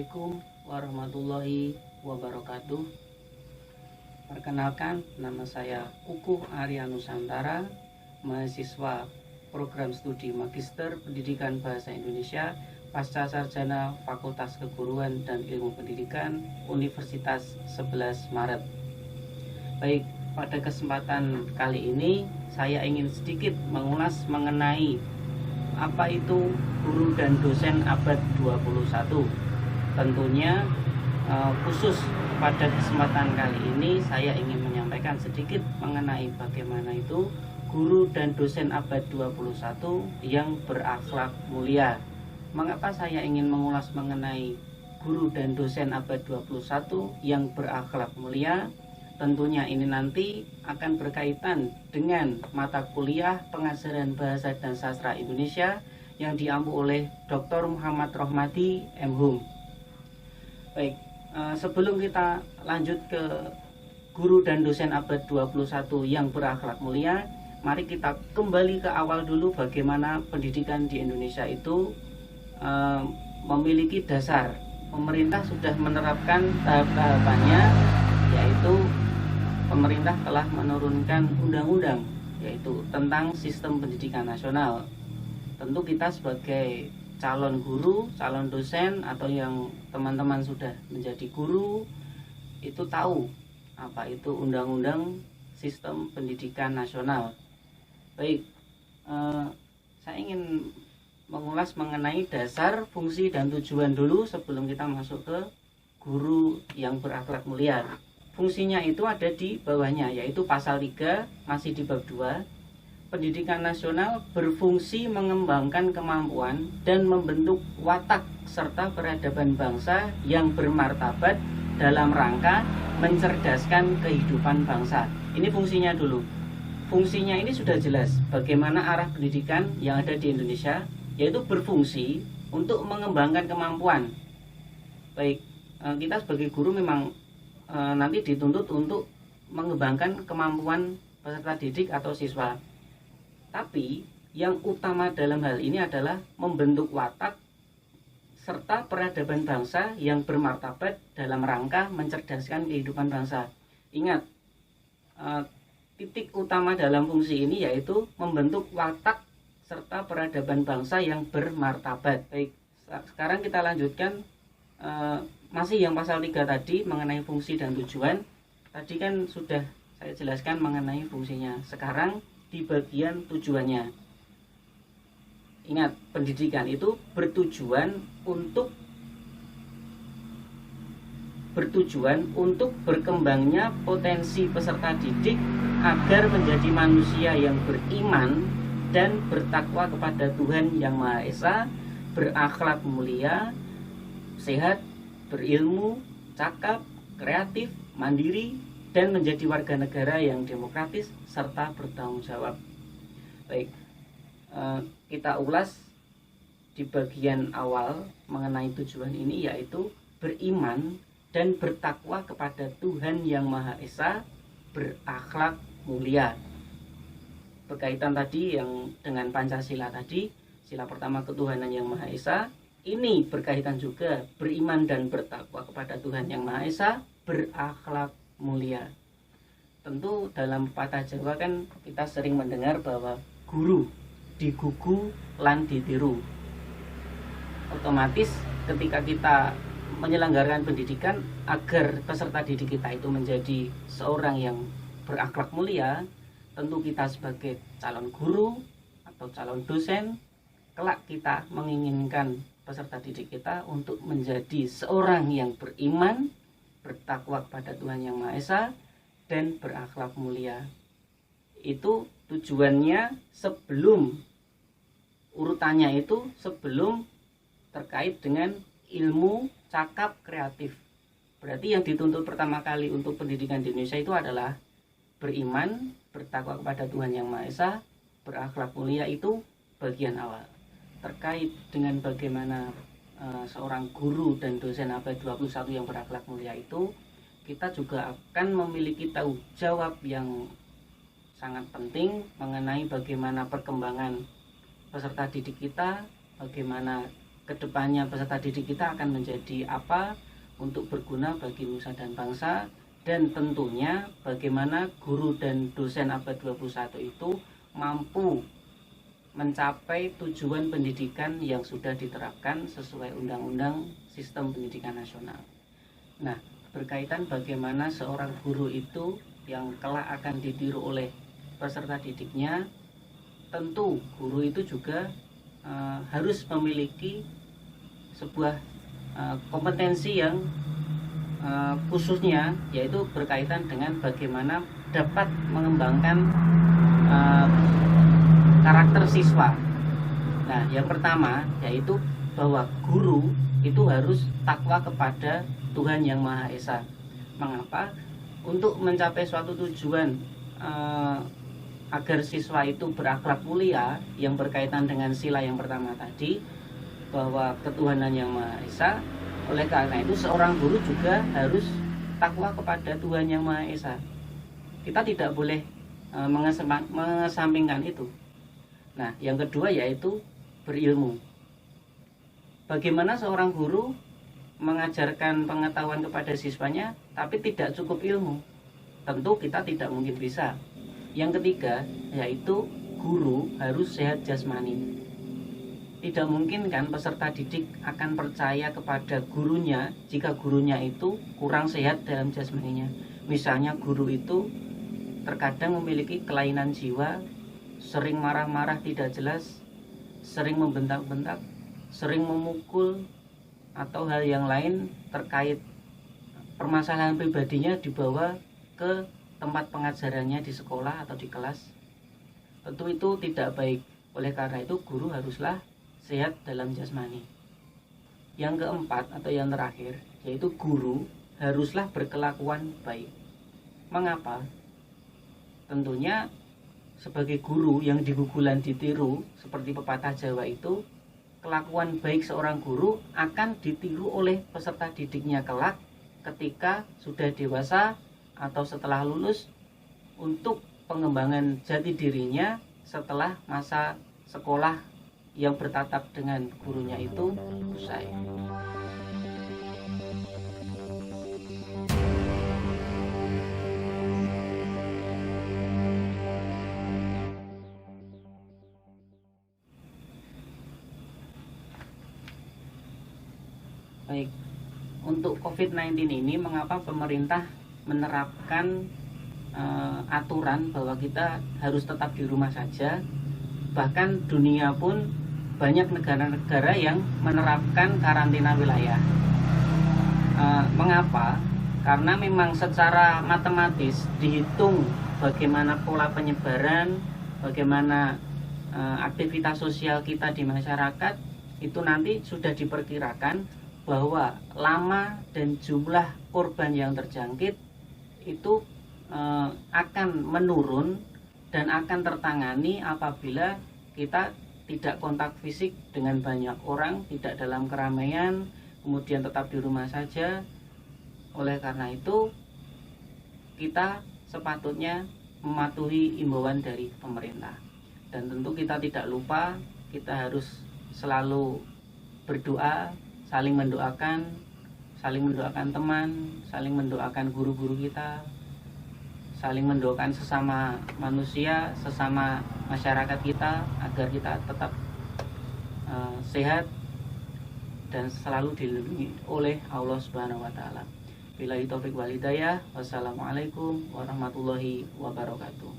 Assalamualaikum warahmatullahi wabarakatuh. Perkenalkan, nama saya Kukuh Arya Nusantara, mahasiswa program studi Magister Pendidikan Bahasa Indonesia Pasca Sarjana Fakultas Keguruan dan Ilmu Pendidikan Universitas 11 Maret. Baik, pada kesempatan kali ini saya ingin sedikit mengulas mengenai apa itu guru dan dosen abad 21. Tentunya khusus pada kesempatan kali ini saya ingin menyampaikan sedikit mengenai bagaimana itu guru dan dosen abad 21 yang berakhlak mulia. Mengapa saya ingin mengulas mengenai guru dan dosen abad 21 yang berakhlak mulia? Tentunya ini nanti akan berkaitan dengan mata kuliah pengajaran bahasa dan sastra Indonesia yang diampu oleh Dr. Muhammad Rohmadi M.Hum. Baik, sebelum kita lanjut ke guru dan dosen abad 21 yang berakhlak mulia, mari kita kembali ke awal dulu bagaimana pendidikan di Indonesia itu memiliki dasar. Pemerintah sudah menerapkan tahap-tahapannya, yaitu pemerintah telah menurunkan undang-undang yaitu tentang sistem pendidikan nasional. Tentu kita sebagai calon guru, calon dosen, atau yang teman-teman sudah menjadi guru itu tahu apa itu undang-undang sistem pendidikan nasional. Baik, saya ingin mengulas mengenai dasar, fungsi, dan tujuan dulu sebelum kita masuk ke guru yang berakhlak mulia. Fungsinya itu ada di bawahnya, yaitu pasal 3 masih di bab 2. Pendidikan nasional berfungsi mengembangkan kemampuan dan membentuk watak serta peradaban bangsa yang bermartabat dalam rangka mencerdaskan kehidupan bangsa. Ini fungsinya dulu. Fungsinya ini sudah jelas bagaimana arah pendidikan yang ada di Indonesia, yaitu berfungsi untuk mengembangkan kemampuan. Baik, kita sebagai guru memang nanti dituntut untuk mengembangkan kemampuan peserta didik atau siswa. Tapi yang utama dalam hal ini adalah membentuk watak serta peradaban bangsa yang bermartabat dalam rangka mencerdaskan kehidupan bangsa. Ingat, titik utama dalam fungsi ini yaitu membentuk watak serta peradaban bangsa yang bermartabat. Baik, sekarang kita lanjutkan masih yang pasal 3 tadi mengenai fungsi dan tujuan. Tadi kan sudah saya jelaskan mengenai fungsinya. Sekarang di bagian tujuannya. Ingat, pendidikan itu bertujuan untuk berkembangnya potensi peserta didik agar menjadi manusia yang beriman dan bertakwa kepada Tuhan Yang Maha Esa, berakhlak mulia, sehat, berilmu, cakap, kreatif, mandiri, dan menjadi warga negara yang demokratis serta bertanggung jawab. Baik, kita ulas di bagian awal mengenai tujuan ini, yaitu beriman dan bertakwa kepada Tuhan Yang Maha Esa, berakhlak mulia. Berkaitan tadi yang dengan Pancasila tadi, sila pertama ketuhanan Yang Maha Esa, ini berkaitan juga beriman dan bertakwa kepada Tuhan Yang Maha Esa, berakhlak mulia. Tentu dalam pepatah Jawa kan kita sering mendengar bahwa guru digugu lan ditiru. Otomatis ketika kita menyelenggarakan pendidikan agar peserta didik kita itu menjadi seorang yang berakhlak mulia, tentu kita sebagai calon guru atau calon dosen kelak kita menginginkan peserta didik kita untuk menjadi seorang yang beriman, bertakwa kepada Tuhan Yang Maha Esa, dan berakhlak mulia. Itu tujuannya sebelum urutannya itu sebelum terkait dengan ilmu, cakap, kreatif. Berarti yang dituntut pertama kali untuk pendidikan di Indonesia itu adalah beriman, bertakwa kepada Tuhan Yang Maha Esa, berakhlak mulia. Itu bagian awal. Terkait dengan bagaimana seorang guru dan dosen abad 21 yang berakhlak mulia itu, kita juga akan memiliki tanggung jawab yang sangat penting mengenai bagaimana perkembangan peserta didik kita, bagaimana kedepannya peserta didik kita akan menjadi apa untuk berguna bagi nusa dan bangsa, dan tentunya bagaimana guru dan dosen abad 21 itu mampu mencapai tujuan pendidikan yang sudah diterapkan sesuai Undang-Undang Sistem Pendidikan Nasional. Nah, berkaitan bagaimana seorang guru itu yang kelak akan ditiru oleh peserta didiknya, tentu guru itu juga harus memiliki sebuah kompetensi yang khususnya, yaitu berkaitan dengan bagaimana dapat mengembangkan karakter siswa. Nah, yang pertama yaitu bahwa guru itu harus takwa kepada Tuhan Yang Maha Esa. Mengapa? Untuk mencapai suatu tujuan agar siswa itu berakhlak mulia yang berkaitan dengan sila yang pertama tadi, bahwa ketuhanan Yang Maha Esa. Oleh karena itu seorang guru juga harus takwa kepada Tuhan Yang Maha Esa. Kita tidak boleh mengesampingkan itu. Nah, yang kedua yaitu berilmu. Bagaimana seorang guru mengajarkan pengetahuan kepada siswanya tapi tidak cukup ilmu? Tentu kita tidak mungkin bisa. Yang ketiga yaitu guru harus sehat jasmani. Tidak mungkin kan peserta didik akan percaya kepada gurunya jika gurunya itu kurang sehat dalam jasmaninya. Misalnya guru itu terkadang memiliki kelainan jiwa, sering marah-marah tidak jelas, sering membentak-bentak, sering memukul, atau hal yang lain terkait permasalahan pribadinya dibawa ke tempat pengajarannya di sekolah atau di kelas. Tentu itu tidak baik. Oleh karena itu guru haruslah sehat dalam jasmani. Yang keempat atau yang terakhir yaitu guru haruslah berkelakuan baik. Mengapa? Tentunya sebagai guru yang digugulan ditiru, seperti pepatah Jawa itu, kelakuan baik seorang guru akan ditiru oleh peserta didiknya kelak ketika sudah dewasa atau setelah lulus untuk pengembangan jati dirinya setelah masa sekolah yang bertatap dengan gurunya itu usai. Baik, untuk COVID-19 ini mengapa pemerintah menerapkan aturan bahwa kita harus tetap di rumah saja? Bahkan dunia pun banyak negara-negara yang menerapkan karantina wilayah. Mengapa? Karena memang secara matematis dihitung bagaimana pola penyebaran, bagaimana aktivitas sosial kita di masyarakat, itu nanti sudah diperkirakan bahwa lama dan jumlah korban yang terjangkit itu akan menurun dan akan tertangani apabila kita tidak kontak fisik dengan banyak orang, tidak dalam keramaian, kemudian tetap di rumah saja. Oleh karena itu, kita sepatutnya mematuhi imbauan dari pemerintah. Dan tentu kita tidak lupa, kita harus selalu berdoa, saling mendoakan teman, saling mendoakan guru-guru kita, saling mendoakan sesama manusia, sesama masyarakat kita agar kita tetap sehat dan selalu dilindungi oleh Allah Subhanahu wa taala. Billahi taufik wal hidayah. Wassalamualaikum warahmatullahi wabarakatuh.